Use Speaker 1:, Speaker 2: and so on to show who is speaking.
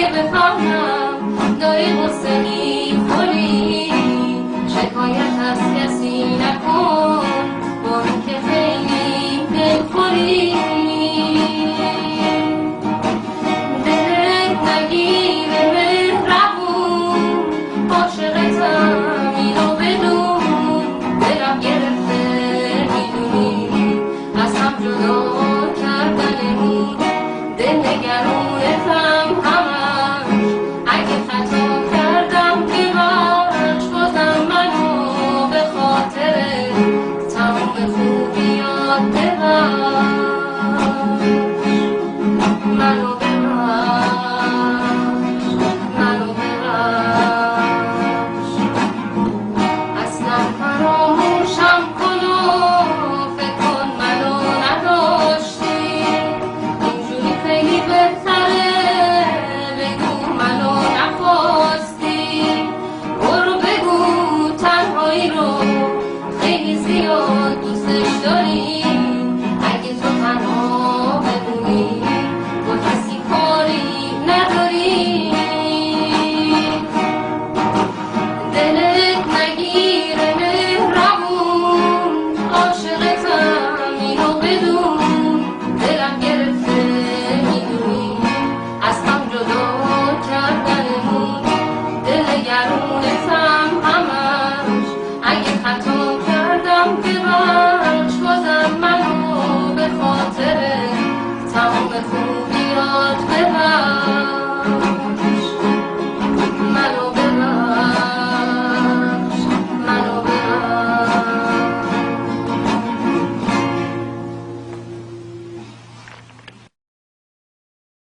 Speaker 1: که بفهمم داری قصه میخوری، شکایت از کسی نکن با این که خیلی دلخوری. دلت نگیره مهربون، عاشقتم اینو بدون، دلم گرفته میدونی از هم جدا کردنمون. دل نگرونتم همش، اگه خطا کردم ببخش، بازم منو به خاطر تمام خوبیات ببخش، منو